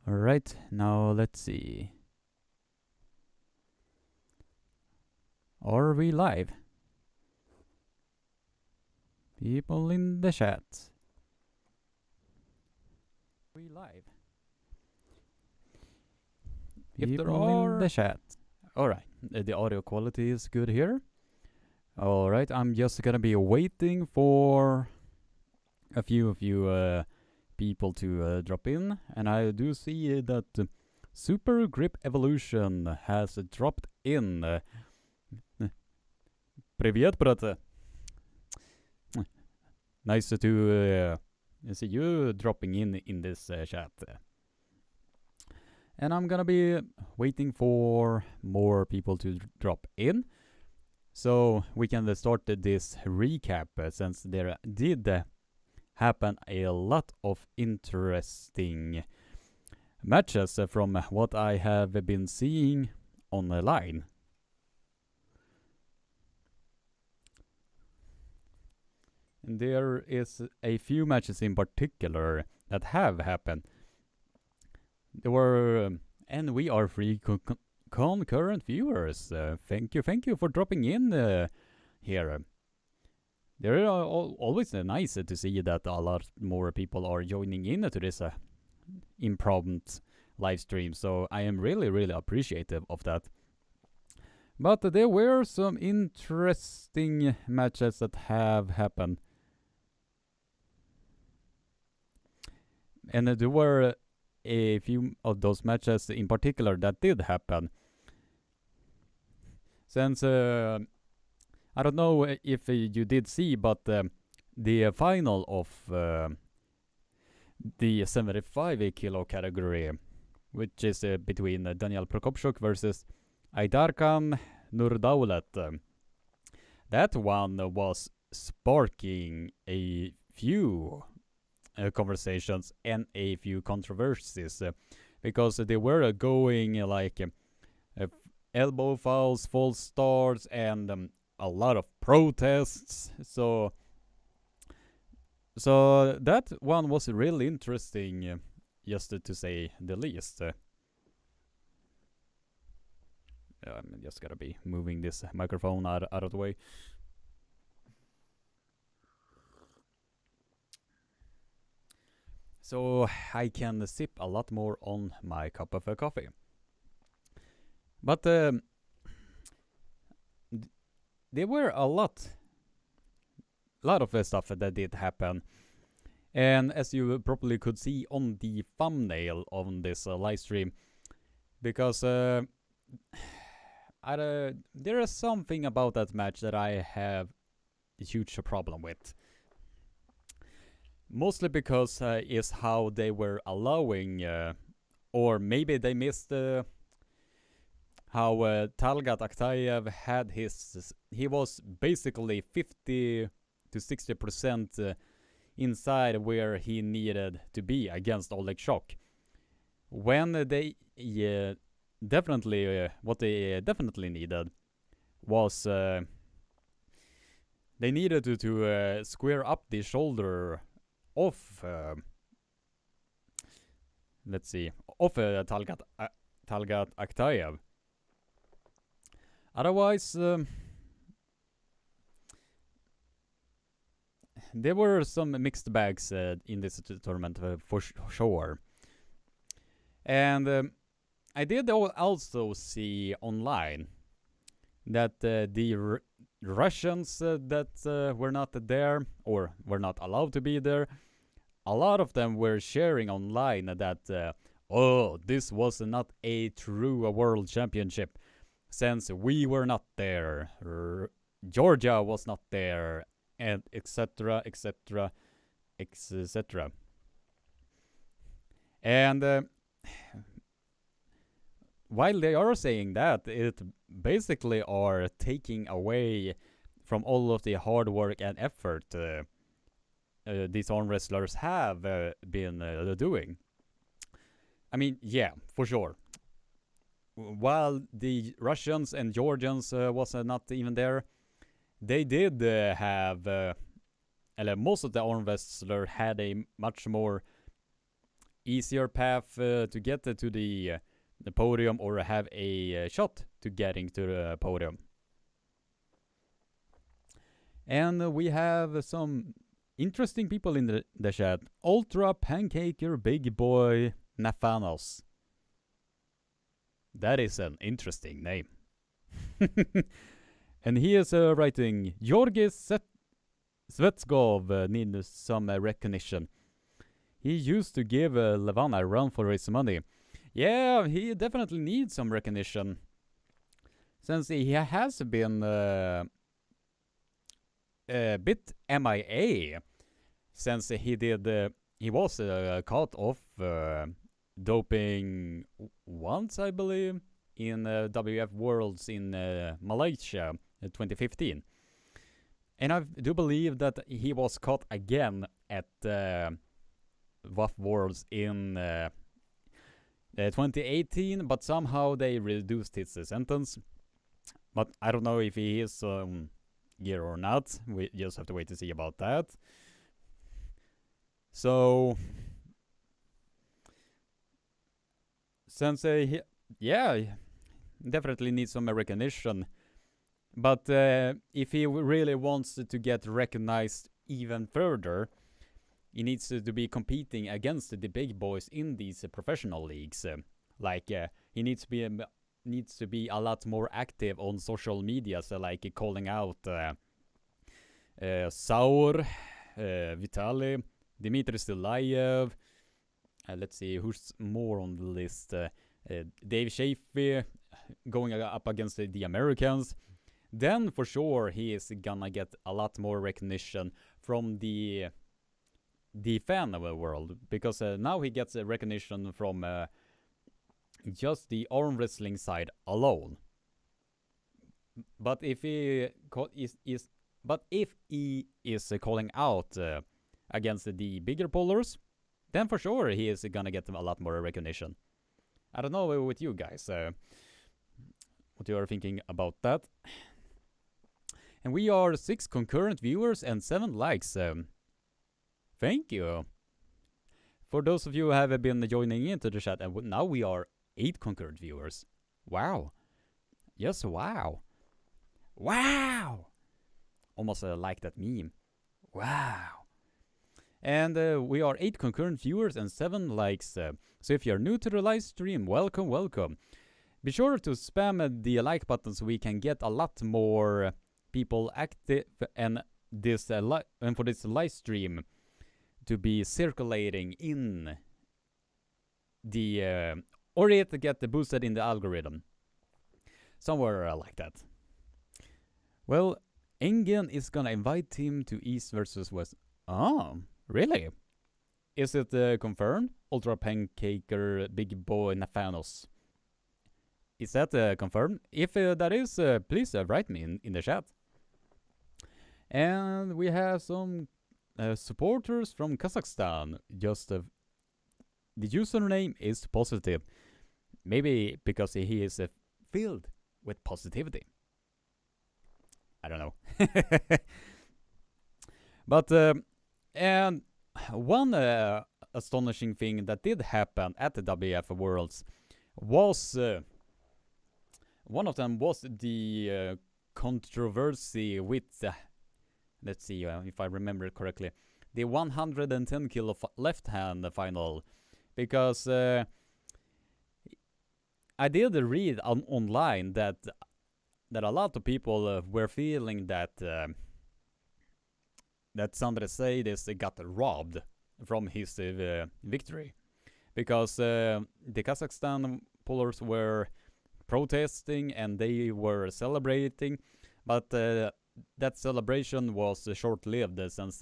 Alright, now let's see. Are we live? People in the chat. Are we live? If there People in are- the chat. Alright, the audio quality is good here. Alright, I'm just gonna be waiting for a few of you people to drop in. And I do see that Super Grip Evolution has dropped in. Привет, брат. Nice to see you dropping in this chat. And I'm gonna be waiting for more people to drop in, so we can start this recap, since there did happen a lot of interesting matches from what I have been seeing online. And there is a few matches in particular that have happened. There were, and we are free concurrent viewers. Thank you for dropping in here. There are always nice to see that a lot more people are joining in to this impromptu live stream. So I am really appreciative of that. But there were some interesting matches that have happened. And there were a few of those matches in particular that did happen. Since I don't know if you did see, but the final of the 75 kilo category, which is between Daniel Prokopchuk versus Aydarkan Nurdaulat, that one was sparking a few conversations and a few controversies, because they were going like elbow fouls, false starts, and a lot of protests. So that one was really interesting, just to say the least. I'm just gonna be moving this microphone out of the way. So I can sip a lot more on my cup of coffee. But there were a lot of stuff that did happen. And as you probably could see on the thumbnail on this live stream, because there is something about that match that I have a huge problem with. Mostly because is how they were allowing, or maybe they missed how Talgat Aktayev had he was basically 50 to 60% inside where he needed to be against Oleg Shok. When they what they definitely needed was they needed to square up the shoulder of Talgat Aktayev. Otherwise, there were some mixed bags in this tournament for sure. And I did also see online that the Russians that were not there, or were not allowed to be there, a lot of them were sharing online that this was not a true world championship, since we were not there, Georgia was not there, and etc. And while they are saying that, it basically are taking away from all of the hard work and effort these arm wrestlers have been doing. I mean, yeah, for sure. While the Russians and Georgians was not even there, they did have most of the arm wrestlers had a much more easier path to get to the podium or have a shot to getting to the podium. And we have some interesting people in the chat. Ultra Pancaker Big Boy Nathanos. That is an interesting name. And he is writing, Georgi Svetskov needs some recognition. He used to give Levan a run for his money. Yeah, he definitely needs some recognition. Since he has been a bit MIA. Since he was caught off doping once, I believe, in WF Worlds in Malaysia in 2015. And I do believe that he was caught again at WF Worlds in 2018, but somehow they reduced his sentence. But I don't know if he is gear or not. We just have to wait to see about that. So, since he definitely needs some recognition. But if he really wants to get recognized even further, he needs to be competing against the big boys in these professional leagues. He needs to be a lot more active on social media, so like calling out Saur, Vitaly, Dmitry Stilayev. Let's see who's more on the list. Dave Shafee going up against the Americans. Then for sure he is gonna get a lot more recognition from the fan of the world, because now he gets recognition from just the arm wrestling side alone. But if he is calling out against the bigger pullers, then for sure he is gonna get a lot more recognition. I don't know with you guys what you are thinking about that. And we are 6 concurrent viewers and 7 likes. Thank you. For those of you who have been joining into the chat, and now we are 8 concurrent viewers. Wow. Yes, wow. Wow. Almost like that meme. Wow. And we are 8 concurrent viewers and 7 likes. So if you're new to the live stream, welcome, welcome. Be sure to spam the like button so we can get a lot more people active and for this live stream to be circulating in the or it to get boosted in the algorithm. Somewhere like that. Well, Engen is gonna invite him to East versus West. Oh, really? Is it confirmed? Ultra Pancaker Big Boy Nathanos. Is that confirmed? If that is, please write me in the chat. And we have some supporters from Kazakhstan. Just the username is positive. Maybe because he is filled with positivity. I don't know. But and one astonishing thing that did happen at the WF Worlds was one of them was the controversy with let's see if I remember it correctly, the 110 kilo left hand final, because I did read online that a lot of people were feeling that that Sandre Seydes got robbed from his victory, because the Kazakhstan pullers were protesting and they were celebrating, but that celebration was short-lived since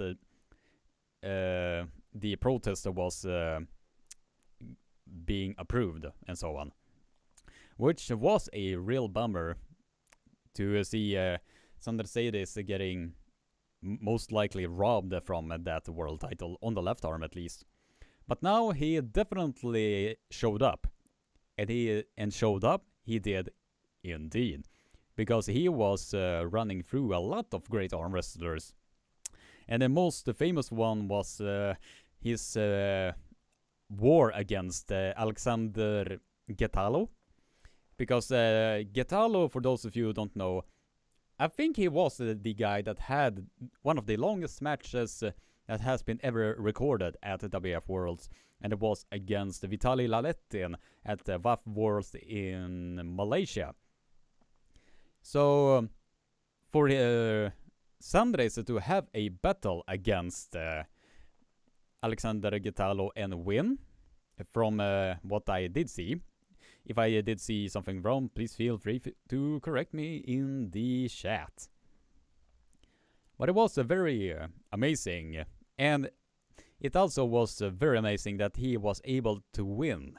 the protest was being approved and so on, which was a real bummer to see Sandre Seydes getting most likely robbed from that world title on the left arm at least. But now he definitely showed up, and he did indeed, because he was running through a lot of great arm wrestlers, and the most famous one was his war against Alexander Getalo. Because Getalo, for those of you who don't know, I think he was the guy that had one of the longest matches that has been ever recorded at the WF Worlds, and it was against Vitaly Laletin at the WAF Worlds in Malaysia. So for Sandres to have a battle against Alexander Getalo and win, from what I did see. If I did see something wrong, please feel free to correct me in the chat. But it was very amazing, and it also was very amazing that he was able to win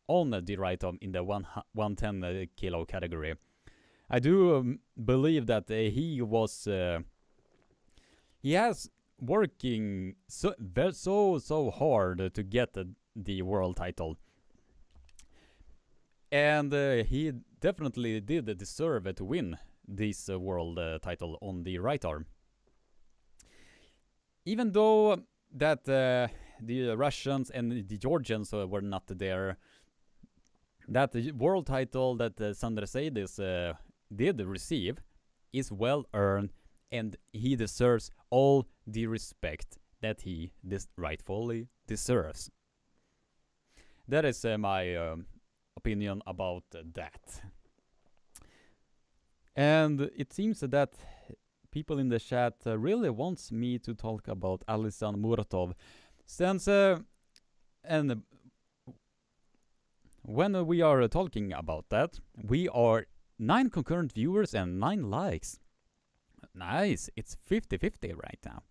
on the right arm in the 110 kilo category. I do believe that he has working so hard to get the world title. And he definitely did deserve to win this world title on the right arm. Even though that the Russians and the Georgians were not there, that the world title that Sandresidis did receive is well earned, and he deserves all the respect that he rightfully deserves. That is my opinion about that. And it seems that people in the chat really wants me to talk about Alisson Muratov, since and when we are talking about that, we are 9 concurrent viewers and 9 likes. Nice, it's 50-50 right now.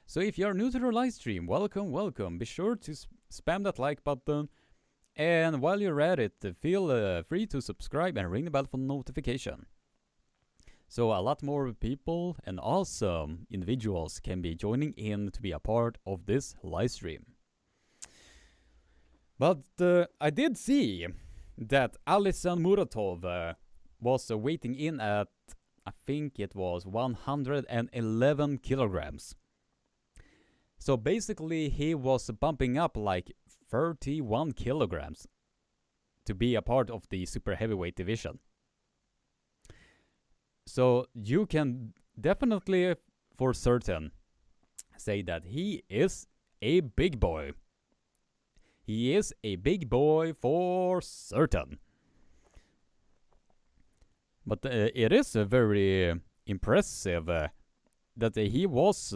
So if you're new to the live stream, welcome. Be sure to spam that like button. And while you're at it, feel free to subscribe and ring the bell for notification. So a lot more people and awesome individuals can be joining in to be a part of this live stream. But I did see that Alisson Muratov was waiting in at, I think it was 111 kilograms. So basically he was bumping up like 31 kilograms to be a part of the super heavyweight division. So you can definitely for certain say that he is a big boy. He is a big boy for certain. But it is very impressive that he was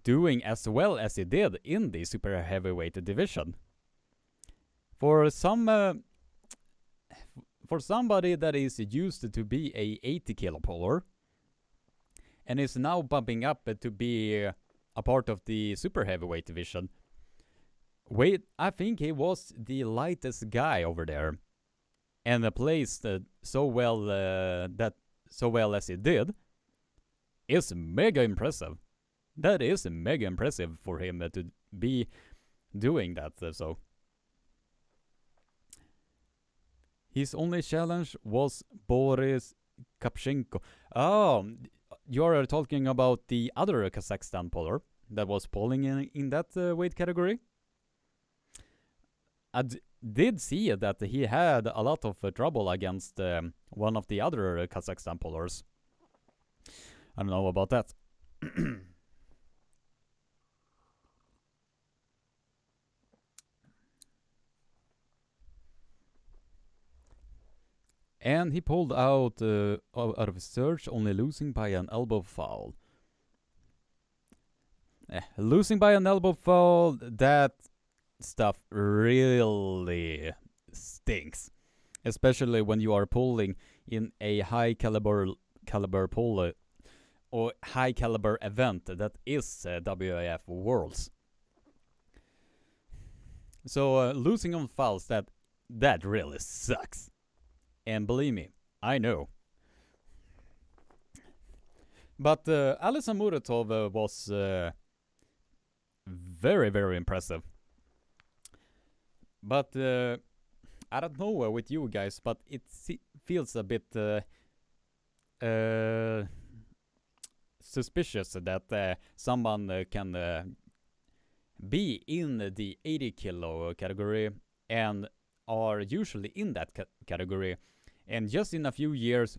doing as well as he did in the super heavyweight division. For somebody that is used to be a 80 kilo puller and is now bumping up to be a part of the super heavyweight division, I think he was the lightest guy over there, and placed so well as he did is mega impressive. That is mega impressive for him to be doing that. So his only challenge was Boris Kapchenko. Oh, you're talking about the other Kazakhstan puller that was pulling in that weight category? I did see that he had a lot of trouble against one of the other Kazakhstan pullers. I don't know about that. And he pulled out of his search, only losing by an elbow foul. Losing by an elbow foul, that stuff really stinks. Especially when you are pulling in a high caliber pull or high caliber event that is WAF Worlds. So losing on fouls, that really sucks. And believe me, I know. But Alisson Muratov was very, very impressive. But I don't know with you guys, but it feels a bit suspicious that someone can be in the 80 kilo category and are usually in that category, and just in a few years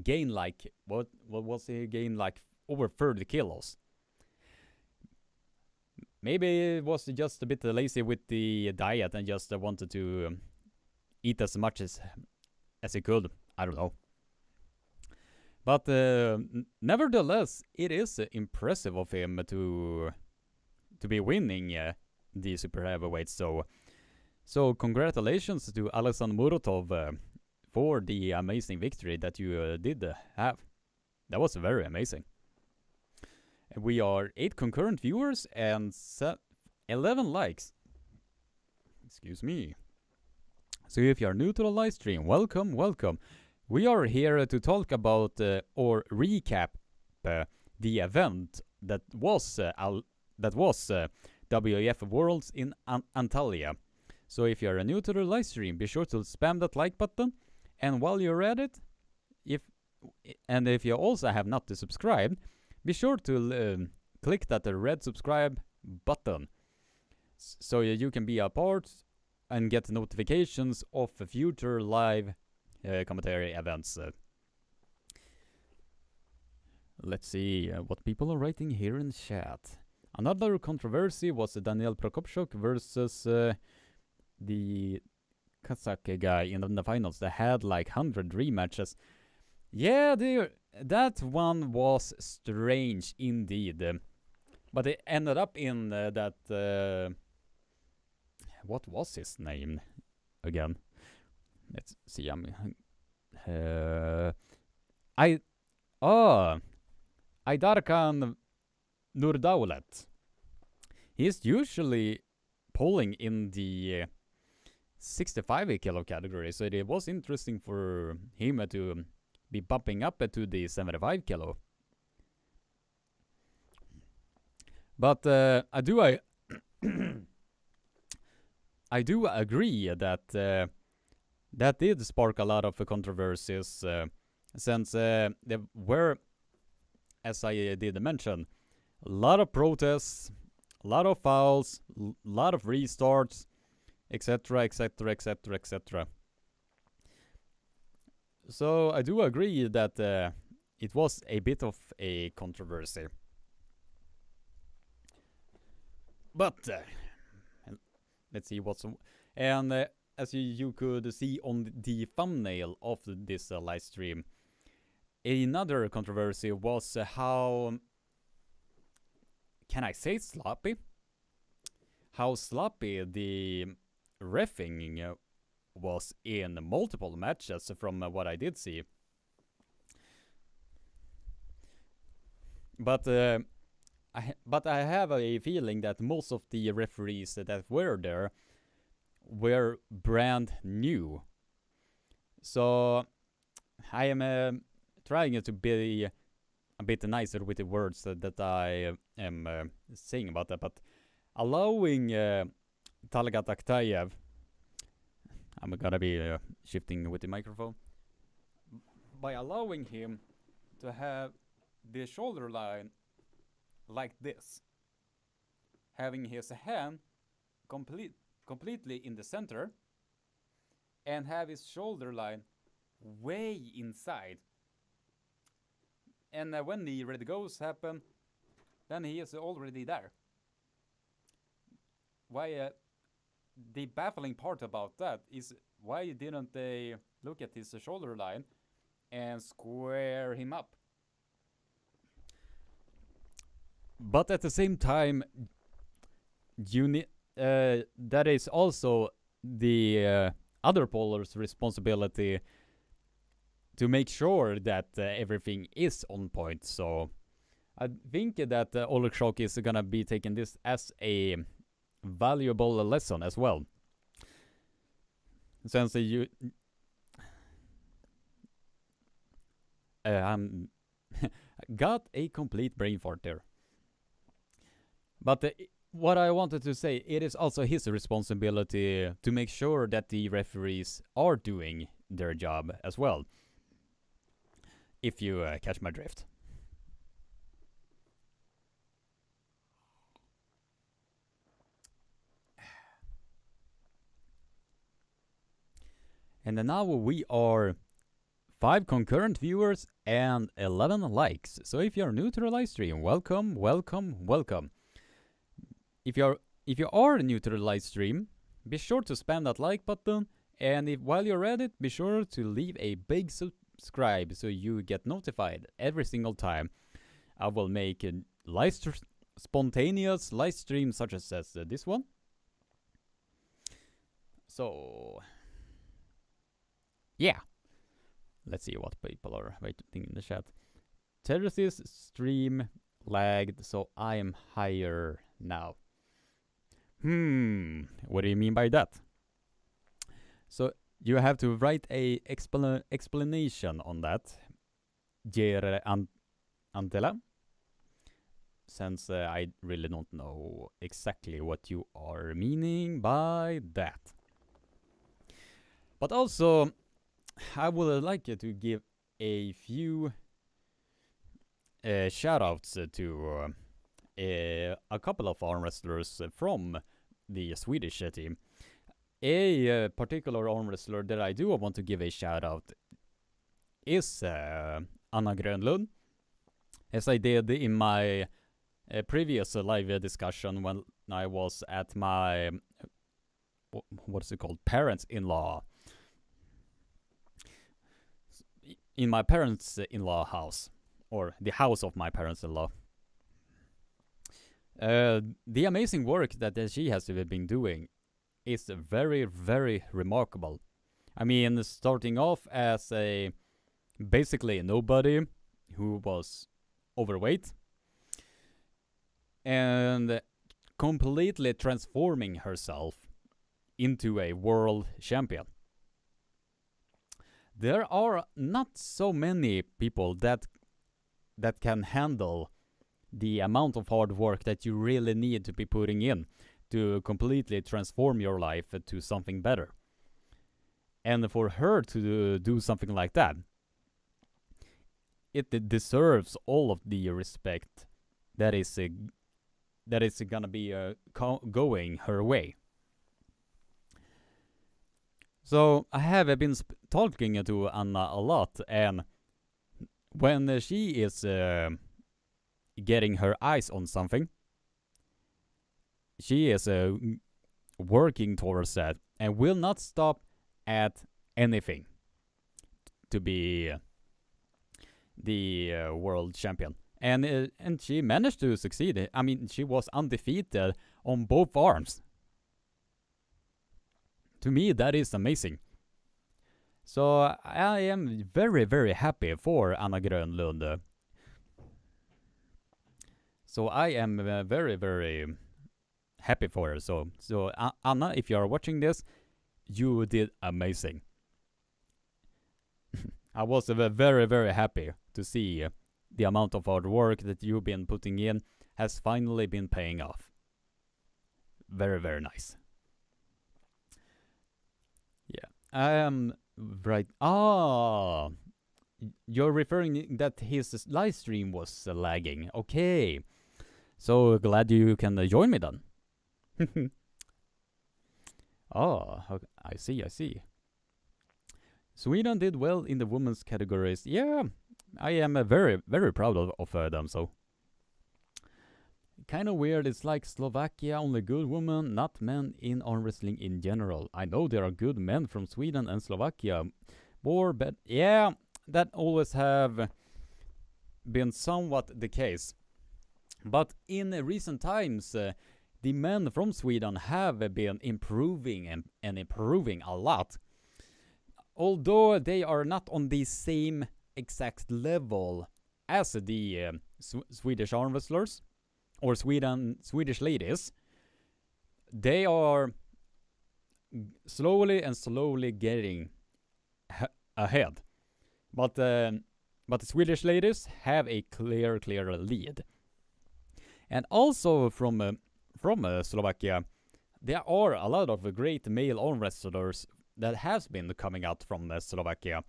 gain like what was he gain like over 30 kilos. Maybe it was just a bit lazy with the diet and just wanted to eat as much as he could. I don't know. But nevertheless, it is impressive of him to be winning the super heavyweight. So congratulations to Alexander Murotov for the amazing victory that you did have. That was very amazing. We are 8 concurrent viewers and 11 likes. Excuse me. So if you are new to the live stream, welcome, welcome. We are here to talk about or recap the event that was WAF Worlds in Antalya. So if you are new to the live stream, be sure to spam that like button. And while you're at it, if you also have not subscribed, be sure to click that red subscribe button, so you can be a part and get notifications of future live commentary events. Let's see what people are writing here in chat. Another controversy was Daniel Prokopchuk versus the Kazakh guy in the finals. They had like 100 rematches. Yeah, that one was strange indeed. But it ended up in that... what was his name again? Let's see. Aydarkan Nurdaulet. He's usually polling in the 65 kilo category, so it was interesting for him to be bumping up to the 75 kilo. But I do agree that that did spark a lot of controversies, since there were, as I did mention, a lot of protests, a lot of fouls, a lot of restarts, etc., etc., etc., etc. So I do agree that it was a bit of a controversy. But let's see what's... And as you could see on the thumbnail of this live stream, another controversy was how... Can I say sloppy? How sloppy the reffing was in multiple matches from what I did see. But I have a feeling that most of the referees that were there were brand new. So I am trying to be a bit nicer with the words that I am saying about that, but allowing Talgat Akhtayev, I'm gonna be shifting with the microphone, by allowing him to have the shoulder line like this, having his hand completely in the center, and have his shoulder line way inside. And when the red goes happen, then he is already there. Why? The baffling part about that is, why didn't they look at his shoulder line and square him up? But at the same time, that is also the other poller's responsibility to make sure that everything is on point. So I think that Oleg Shok is gonna be taking this as a valuable lesson as well. Since you... got a complete brain fart there. But what I wanted to say, it is also his responsibility to make sure that the referees are doing their job as well. If you catch my drift. And now we are 5 concurrent viewers and 11 likes. So if you're new to the live stream, welcome, welcome, welcome. If you are new to the live stream, be sure to spam that like button, and while you're at it, be sure to leave a big subscribe so you get notified every single time I will make a spontaneous live stream such as this one. So yeah. Let's see what people are writing in the chat. Terrace's stream lagged, so I am higher now. What do you mean by that? So you have to write a explanation on that. Ger Antela. Since I really don't know exactly what you are meaning by that. But also, I would like to give a few shoutouts to a couple of arm wrestlers from the Swedish team. A particular arm wrestler that I do want to give a shout out is Anna Grönlund, as I did in my previous live discussion when I was at my what's it called, parents-in-law. In my parents-in-law house, or the house of my parents-in-law. The amazing work that she has been doing is very, very remarkable. I mean, starting off as basically a nobody who was overweight, and completely transforming herself into a world champion. There are not so many people that can handle the amount of hard work that you really need to be putting in to completely transform your life to something better. And for her to do something like that, it deserves all of the respect that is gonna be going her way. So I have been talking to Anna a lot, and when she is getting her eyes on something, she is working towards that and will not stop at anything to be the world champion. And she managed to succeed. I mean, she was undefeated on both arms. To me, that is amazing. So I am very, very happy for Anna Grönlund. So I am very, very happy for her. So Anna, if you are watching this, you did amazing. I was very, very happy to see the amount of hard work that you've been putting in has finally been paying off. Very, very nice. Yeah. Right. You're referring that his live stream was lagging. Okay. So glad you can join me then. Okay. I see. Sweden did well in the women's categories. Yeah, I am very, very proud of them, so. Kind of weird, it's like Slovakia, only good women, not men in arm wrestling in general. I know there are good men from Sweden and Slovakia, but yeah, that always have been somewhat the case. But in recent times, the men from Sweden have been improving and improving a lot. Although they are not on the same exact level as the Swedish arm wrestlers or Swedish ladies, they are slowly getting ahead. But the Swedish ladies have a clear lead. And also from Slovakia, there are a lot of great male arm wrestlers that has been coming out from Slovakia.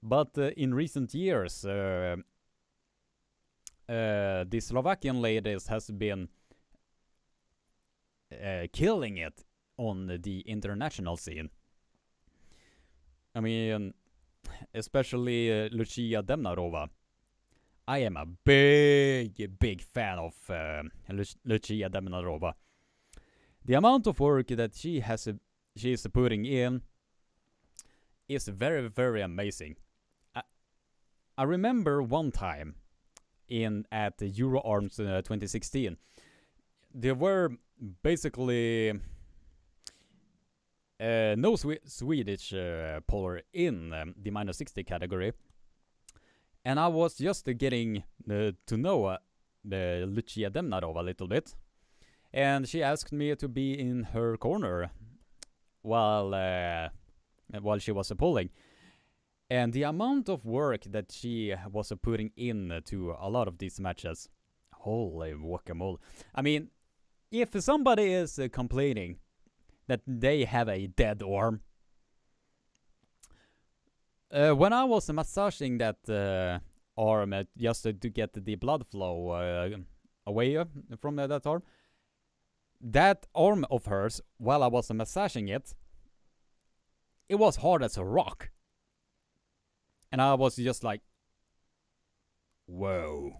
But in recent years, the Slovakian ladies has been killing it on the international scene. I mean, especially Lucia Demnarova. I am a big fan of Lucia Demnarova. The amount of work that she is putting in is very amazing. I remember one time at the Euroarms 2016, there were basically no Swedish puller in the minus 60 category, and I was just getting to know Lucia Demnarova a little bit, and she asked me to be in her corner while she was pulling. And the amount of work that she was putting in to a lot of these matches, holy guacamole. I mean, if somebody is complaining that they have a dead arm, when I was massaging that arm just to get the blood flow away from that arm of hers, while I was massaging it, it was hard as a rock. And I was just like, whoa.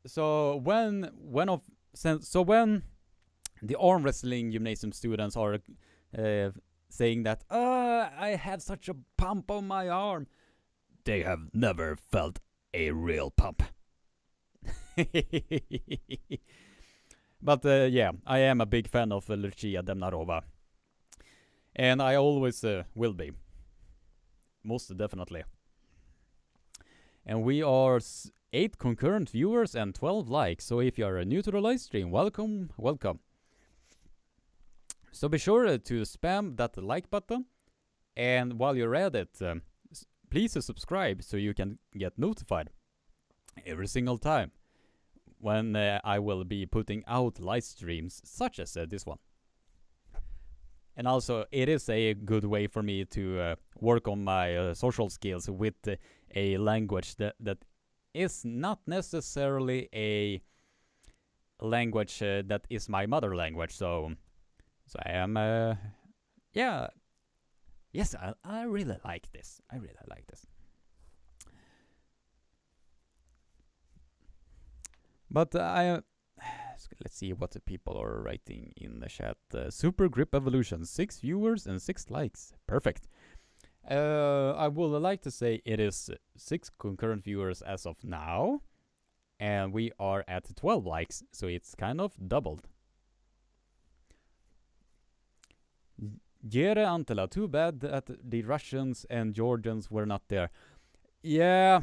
So when the arm wrestling gymnasium students are saying that, I have such a pump on my arm, they have never felt a real pump. But yeah, I am a big fan of Lucia Demnarova. And I always will be. Most definitely. And we are 8 concurrent viewers and 12 likes. So if you are new to the live stream, welcome. So be sure to spam that like button. And while you're at it, please subscribe so you can get notified every single time when I will be putting out live streams such as this one. And also, it is a good way for me to work on my social skills with a language that is not necessarily a language that is my mother language. So I am, yes, I really like this. But let's see what the people are writing in the chat. Super Grip Evolution, 6 viewers and 6 likes. Perfect. I would like to say it is 6 concurrent viewers as of now. And we are at 12 likes, so it's kind of doubled. Jere Antela, too bad that the Russians and Georgians were not there. Yeah.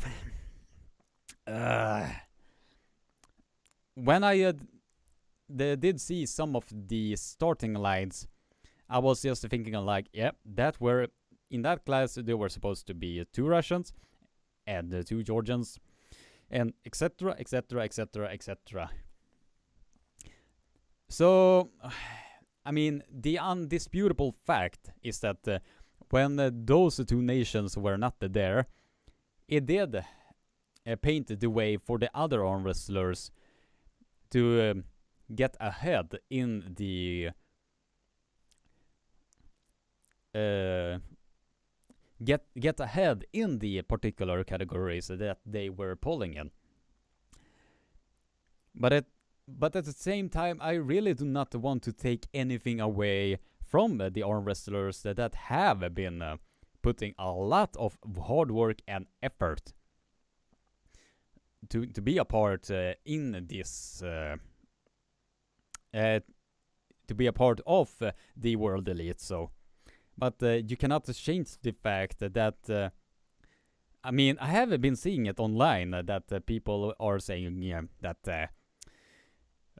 When I did see some of the starting lines, I was just thinking like, yeah, in that class there were supposed to be 2 Russians and 2 Georgians, and etc. So, I mean, the undisputable fact is that when those 2 nations were not there, it did paint the way for the other arm wrestlers to get ahead in the get ahead in the particular categories that they were pulling in. But at the same time, I really do not want to take anything away from the arm wrestlers that have been putting a lot of hard work and effort to be a part in this to be a part of the World Elite. So, but you cannot change the fact that I mean, I have been seeing it online that people are saying that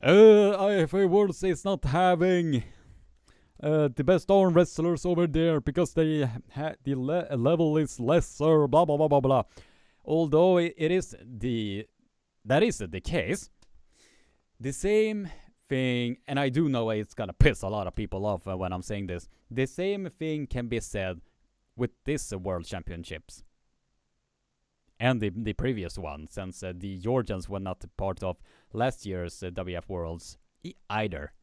IFA Worlds is not having the best arm wrestlers over there because they the level is lesser, blah blah blah blah blah. Although that is the case, the same thing, and I do know it's gonna piss a lot of people off when I'm saying this, the same thing can be said with this World Championships and the previous one, since the Georgians were not part of last year's WF Worlds either.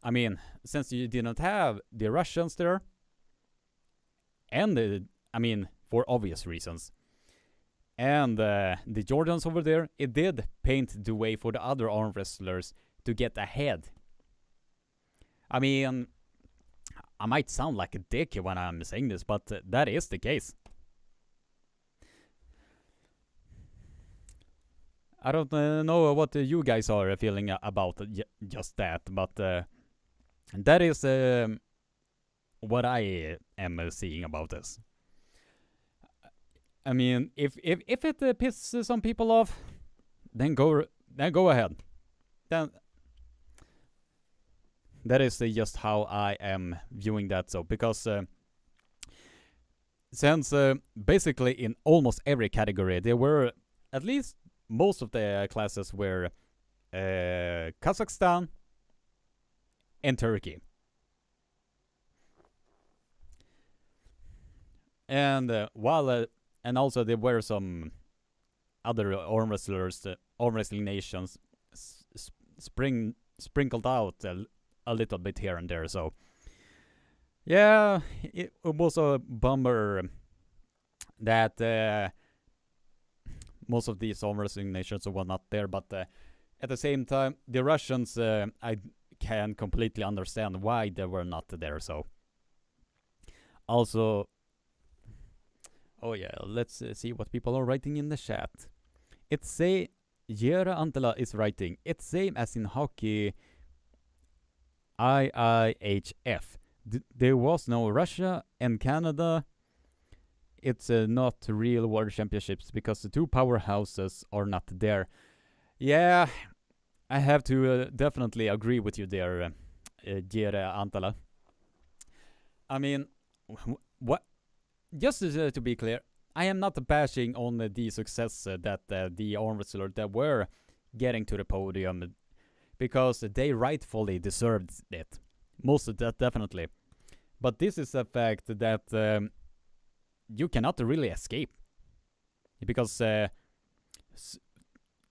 I mean, since you didn't have the Russians there, and I mean, for obvious reasons, and the Jordans over there, it did paint the way for the other arm wrestlers to get ahead. I mean, I might sound like a dick when I'm saying this, but that is the case. I don't know what you guys are feeling about just that, but that is what I am seeing about this. I mean, if it pisses some people off, then go ahead. Then that is just how I am viewing that. So because since basically in almost every category there were at least most of the classes were Kazakhstan and Turkey. And and also there were some other arm wrestlers, arm wrestling nations sprinkled out a little bit here and there. So yeah, it was a bummer that most of these arm wrestling nations were not there. But at the same time, the Russians, I can completely understand why they were not there. So also, oh yeah, let's see what people are writing in the chat. It's say Jera Antela is writing. It's same as in hockey. IIHF. There was no Russia and Canada. It's not real world championships because the two powerhouses are not there. Yeah, I have to definitely agree with you there, Jere Antala. I mean, what? Just to be clear, I am not bashing on the success that the arm wrestlers that were getting to the podium, because they rightfully deserved it. Most of that, definitely. But this is a fact that you cannot really escape. Because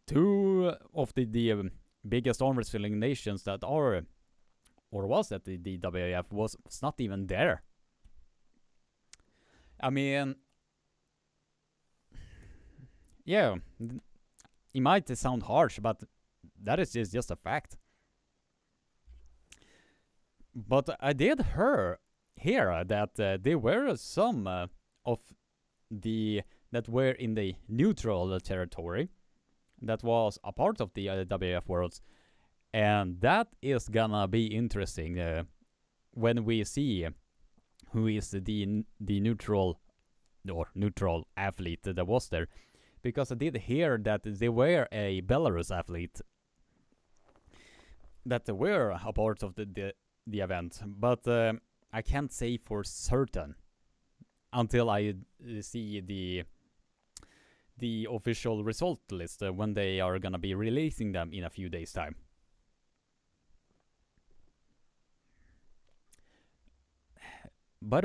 two of the biggest arm wrestling nations that are, or was at the WAF, was not even there. I mean, yeah, it might sound harsh, but that is just a fact. But I did hear that there were some of the that were in the neutral territory that was a part of the WF Worlds, and that is gonna be interesting when we see who is the neutral or neutral athlete that was there, because I did hear that there were a Belarus athlete that were a part of the event, but I can't say for certain until I see the official result list when they are gonna be releasing them in a few days' time. But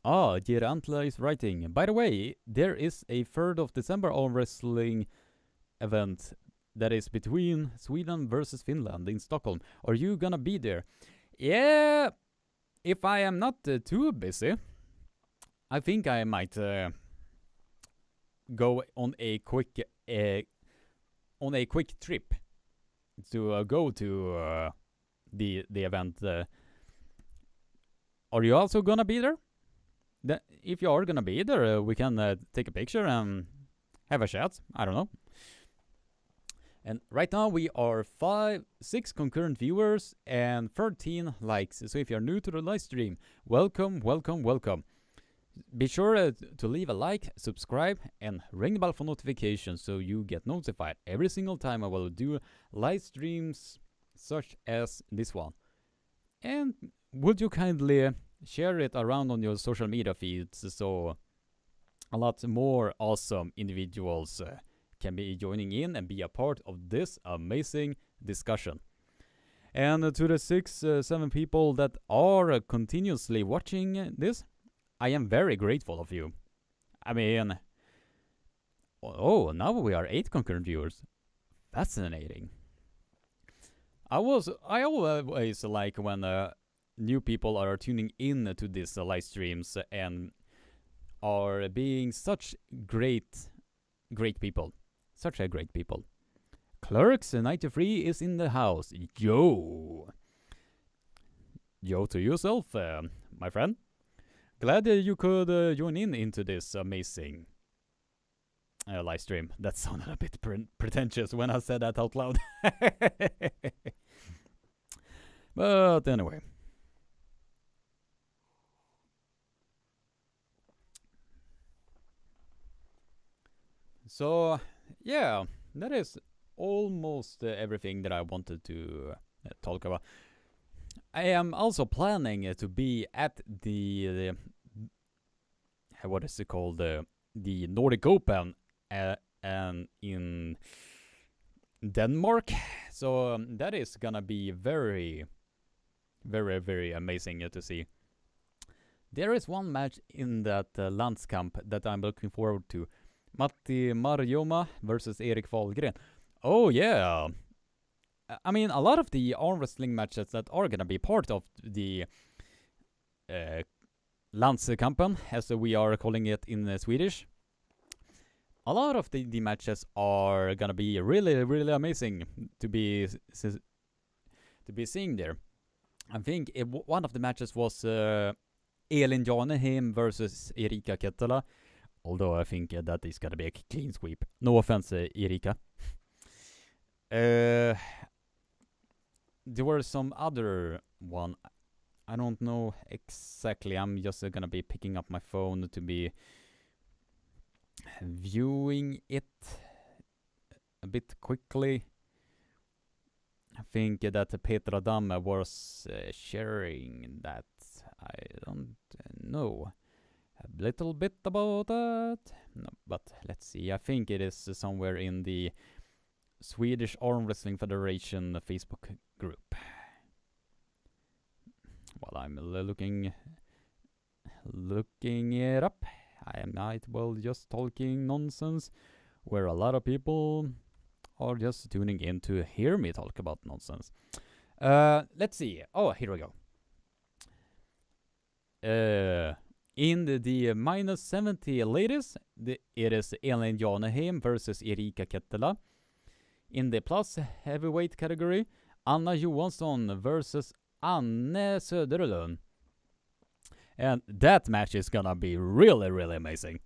Girantla is writing. By the way, there is a 3rd of December arm wrestling event that is between Sweden versus Finland in Stockholm. Are you gonna be there? Yeah, if I am not too busy, I think I might go on a quick trip to go to the event. Are you also gonna be there? If you are gonna be there, we can take a picture and have a chat. I don't know. And right now we are 6 concurrent viewers and 13 likes. So if you're new to the live stream, welcome. Be sure to leave a like, subscribe, and ring the bell for notifications so you get notified every single time I will do live streams such as this one. And would you kindly share it around on your social media feeds so a lot more awesome individuals can be joining in and be a part of this amazing discussion. And to the 6-7 people that are continuously watching this, I am very grateful of you. I mean, now we are 8 concurrent viewers. Fascinating. I always like when new people are tuning in to these live streams and are being such great people. Such a great people. Clerks 93 is in the house. Yo to yourself, my friend. Glad you could join into this amazing live stream. That sounded a bit pretentious when I said that out loud. But anyway. So, yeah, that is almost everything that I wanted to talk about. I am also planning to be at the what is it called? The Nordic Open and in Denmark. So that is gonna be very, very, very amazing to see. There is one match in that landskamp that I'm looking forward to. Matti Marjoma versus Erik Fahlgren. Oh yeah. I mean, a lot of the arm wrestling matches that are gonna be part of the Landskampen, as we are calling it in Swedish. A lot of the matches are gonna be really, really amazing to be seeing there. I think one of the matches was Elin Janeheim versus Erika Kettala. Although I think that is gonna be a clean sweep. No offense, Erika. There were some other one. I don't know exactly. I'm just gonna be picking up my phone to be viewing it a bit quickly. I think that Petra Damme was sharing that. I don't know a little bit about that. No, but let's see. I think it is somewhere in the Swedish Arm Wrestling Federation Facebook group. While I'm looking it up, I might well just talking nonsense, where a lot of people are just tuning in to hear me talk about nonsense. Let's see. Oh, here we go. In the minus 70 ladies, it is Elin Janeheim versus Erika Kettala. In the plus heavyweight category, Anna Johansson versus Anne Söderlund. And that match is gonna be really, really amazing.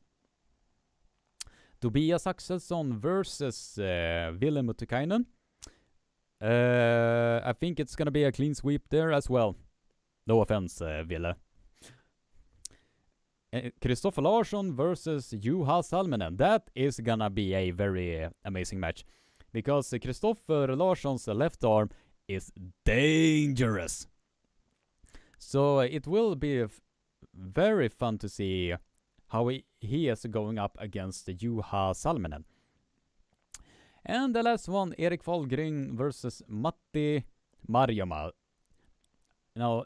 Tobias Axelsson versus Ville Muttikainen. I think it's gonna be a clean sweep there as well. No offense, Ville. Kristoffer Larsson versus Juha Salminen. That is gonna be a very amazing match. Because Kristoffer Larsson's left arm is dangerous. So it will be very fun to see how he is going up against Juha Salminen. And the last one, Erik Fahlgren versus Matti Marjoma. Now,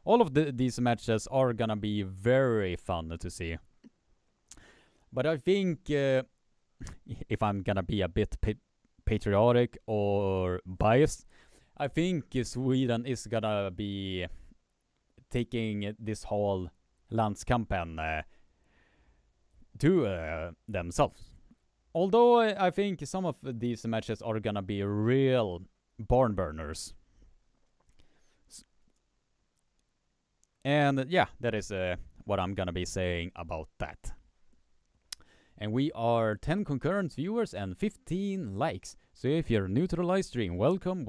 all of these matches are gonna be very fun to see. But I think, if I'm gonna be a bit patriotic or biased, I think Sweden is gonna be taking this whole Landskampen to themselves. Although I think some of these matches are gonna be real barn burners. And yeah, that is what I'm gonna be saying about that. And we are 10 concurrent viewers and 15 likes. So if you're new to the live stream, welcome.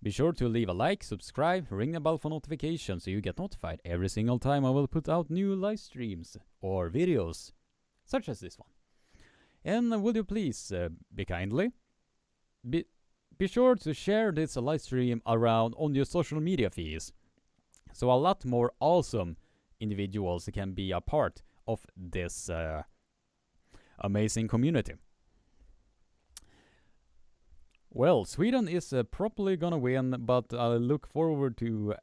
Be sure to leave a like, subscribe, ring the bell for notifications so you get notified every single time I will put out new live streams or videos, such as this one. And would you please be sure to share this live stream around on your social media feeds, so a lot more awesome individuals can be a part of this amazing community. Well, Sweden is probably gonna win, but I look forward to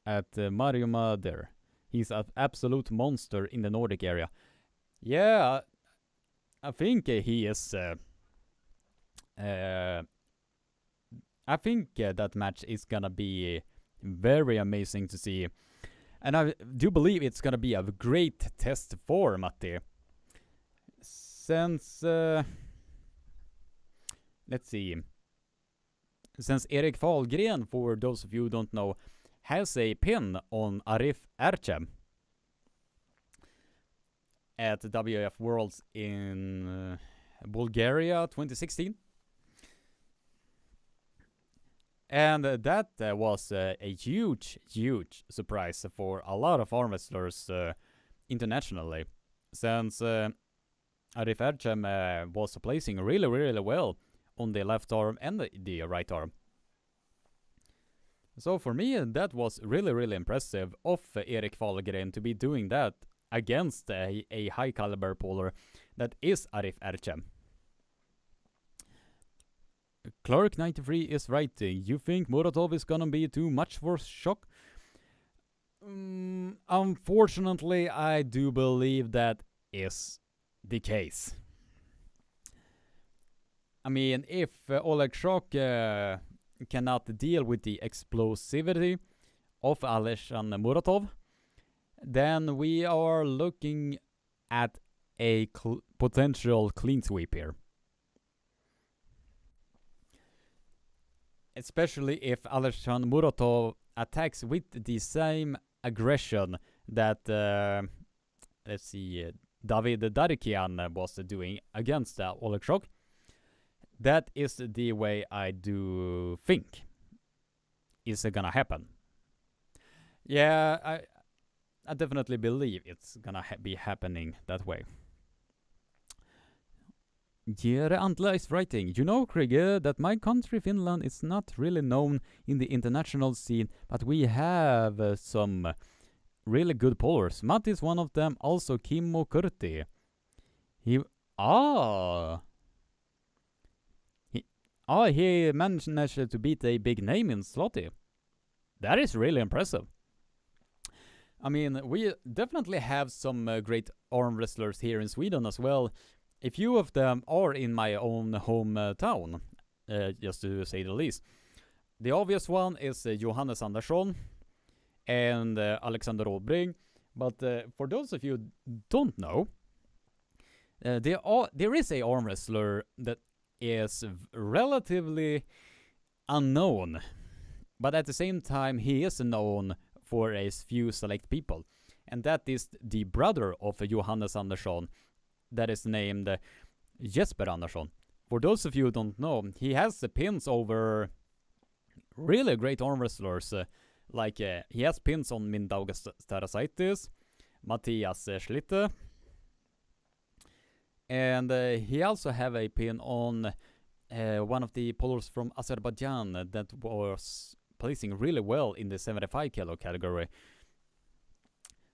at Marjoma there. He's an absolute monster in the Nordic area. Yeah, I think he is I think that match is gonna be very amazing to see. And I do believe it's gonna be a great test for Matti. Since, let's see. Since Erik Fahlgren, for those of you who don't know, has a pin on Arif Ercem at the WF Worlds in Bulgaria 2016. And that was a huge, huge surprise for a lot of arm wrestlers internationally, since Arif Ercem was placing really, really well on the left arm and the right arm. So for me, that was really, really impressive of Erik Fahlgren to be doing that against a high caliber puller that is Arif Ercem. Clark 93 is writing, you think Muratov is gonna be too much for Shock? Unfortunately, I do believe that is the case. I mean, if Oleg Shock cannot deal with the explosivity of Alexander Muratov, then we are looking at a potential clean sweep here. Especially if Alexander Muratov attacks with the same aggression that, let's see, David Darikian was doing against Oleg Shock. That is the way I do think is gonna happen. Yeah, I definitely believe it's gonna be happening that way. Jere Antla is writing, you know, Krige, that my country, Finland, is not really known in the international scene, but we have some really good pullers. Matt is one of them, also Kimmo Kurti. He managed to beat a big name in Slotty. That is really impressive. I mean, we definitely have some great arm wrestlers here in Sweden as well. A few of them are in my own hometown, just to say the least. The obvious one is Johannes Andersson and Alexander Rådbring. But for those of you who don't know, there is a arm wrestler that is relatively unknown. But at the same time, he is known for a few select people. And that is the brother of Johannes Andersson, that is named Jesper Andersson. For those of you who don't know, he has the pins over really great arm wrestlers. He has pins on Mindaugas Tarasaitis, Matthias Schlitte, and he also have a pin on one of the pullers from Azerbaijan that was placing really well in the 75 kilo category.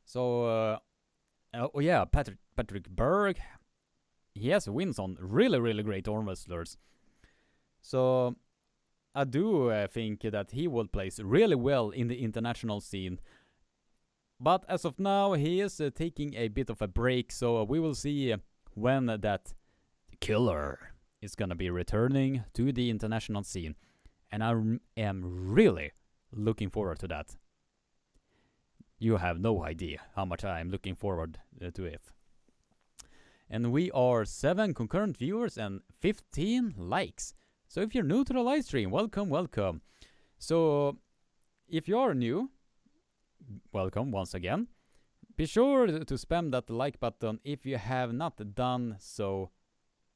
So, Patrick Berg, he has wins on really, really great arm wrestlers. So, I do think that he will place really well in the international scene. But as of now, he is taking a bit of a break, so we will see when that killer is gonna be returning to the international scene. And I am really looking forward to that. You have no idea how much I am looking forward to it. And we are 7 concurrent viewers and 15 likes. So if you're new to the live stream, welcome, welcome. So if you are new, welcome once again. Be sure to spam that like button if you have not done so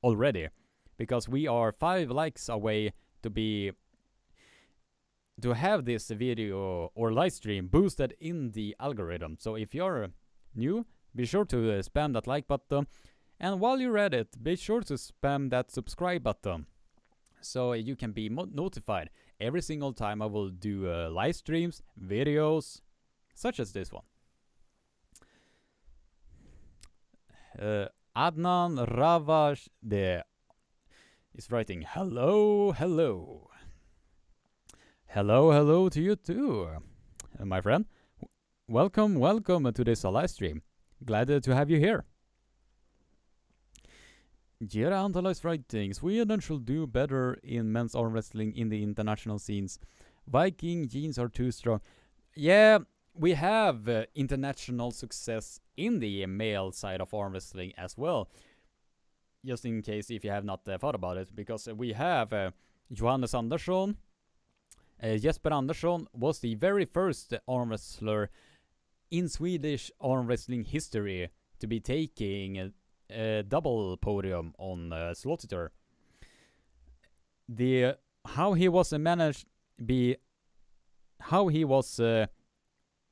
already, because we are 5 likes away to have this video or live stream boosted in the algorithm. So if you're new, be sure to spam that like button, and while you're at it, be sure to spam that subscribe button, so you can be notified every single time I will do live streams, videos, such as this one. Adnan Ravash is writing, hello, hello. Hello, hello to you too, my friend. Welcome, welcome to this live stream. Glad to have you here. Jera Antalis writing, Sweden should do better in men's arm wrestling in the international scenes. Viking genes are too strong. Yeah, we have international success in the male side of arm wrestling as well. Just in case if you have not thought about it, because we have Johannes Andersson. Jesper Andersson was the very first arm wrestler in Swedish arm wrestling history to be taking a double podium on Slotiter. How he was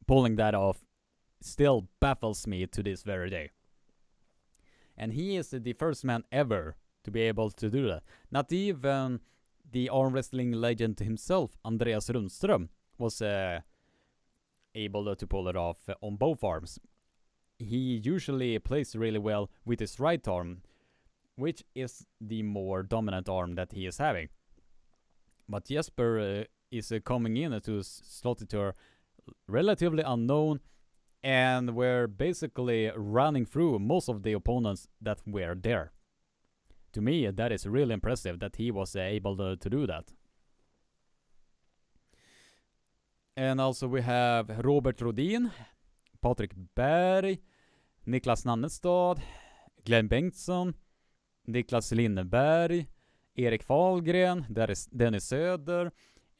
pulling that off still baffles me to this very day. And he is the first man ever to be able to do that. Not even the arm wrestling legend himself, Andreas Rundström, was able to pull it off on both arms. He usually plays really well with his right arm, which is the more dominant arm that he is having. But Jesper is coming in to Slotiter relatively unknown, and we're basically running through most of the opponents that were there. To me, that is really impressive that he was able to do that. And also we have Robert Rodin, Patrik Berg, Niklas Nannestad, Glenn Bengtsson, Niklas Linneberg, Erik Fahlgren, Dennis Söder,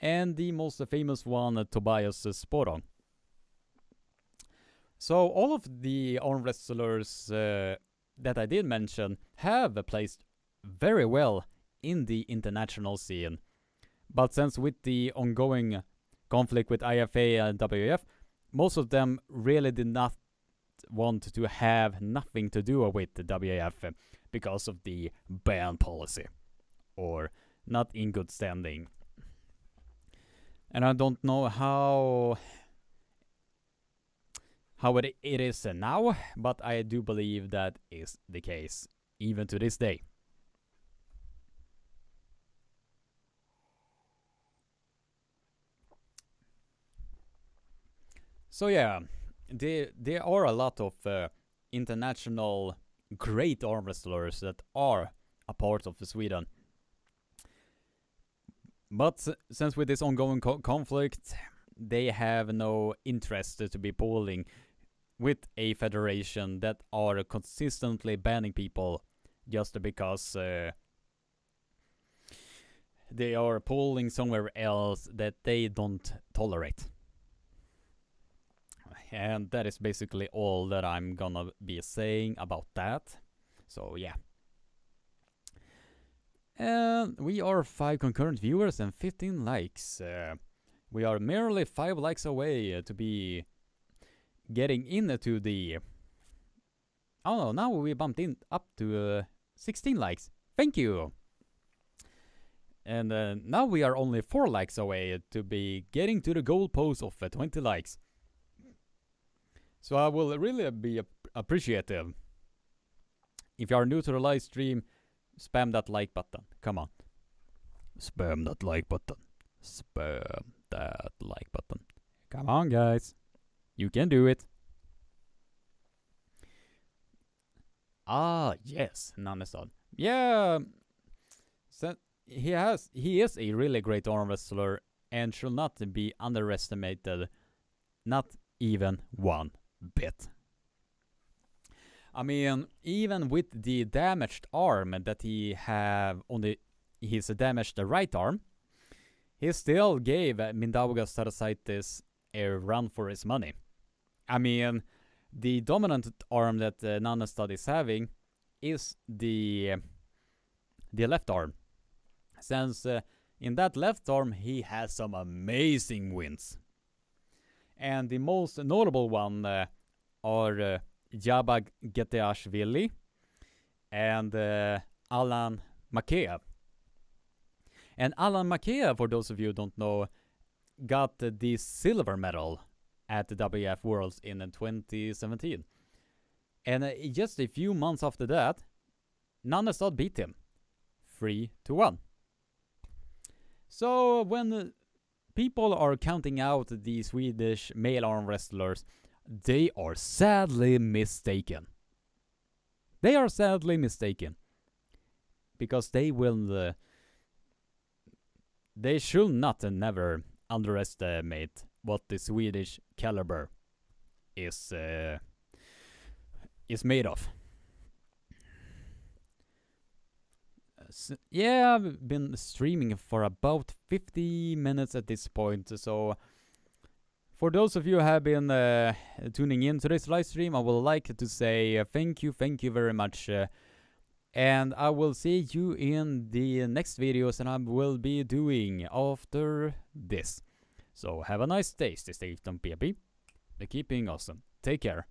and the most famous one, Tobias Sporong. So all of the arm wrestlers that I did mention have placed very well in the international scene. But since with the ongoing conflict with IFA and WAF, most of them really did not want to have nothing to do with the WAF because of the ban policy, or not in good standing. And I don't know how it is now, but I do believe that is the case even to this day. So yeah, there are a lot of international great arm wrestlers that are a part of Sweden. But since with this ongoing conflict, they have no interest to be pulling with a federation that are consistently banning people just because they are pulling somewhere else that they don't tolerate. And that is basically all that I'm gonna be saying about that. So yeah. And we are 5 concurrent viewers and 15 likes. We are merely 5 likes away to be getting into the... Oh no, now we bumped in up to 16 likes. Thank you! And now we are only 4 likes away to be getting to the goal post of 20 likes. So I will really be appreciative. If you are new to the live stream, spam that like button. Come on. Spam that like button. Spam that like button. Come on, guys. You can do it. Ah, yes, Nannestad. Yeah. So he is a really great arm wrestler and should not be underestimated. Not even one bit. I mean, even with the damaged arm that he have on his damaged right arm, he still gave Mindaugas Tarasaitis a run for his money. I mean, the dominant arm that Nannestad is having is the left arm. Since in that left arm he has some amazing wins. And the most notable one are Jabag Geteashvili and Alan Makeev. And Alan Makeev, for those of you who don't know, got the silver medal at the WF Worlds in 2017. And just a few months after that, Nannestad beat him 3-1. So when people are counting out the Swedish male arm wrestlers, they are sadly mistaken. They are sadly mistaken. because they will. They should not and never underestimate what the Swedish caliber is made of. Yeah, I've been streaming for about 50 minutes at this point, so for those of you who have been tuning in to this live stream, I would like to say thank you very much. And I will see you in the next videos that I will be doing after this. So have a nice day, stay safe, don't be a beep, keep being awesome. Take care.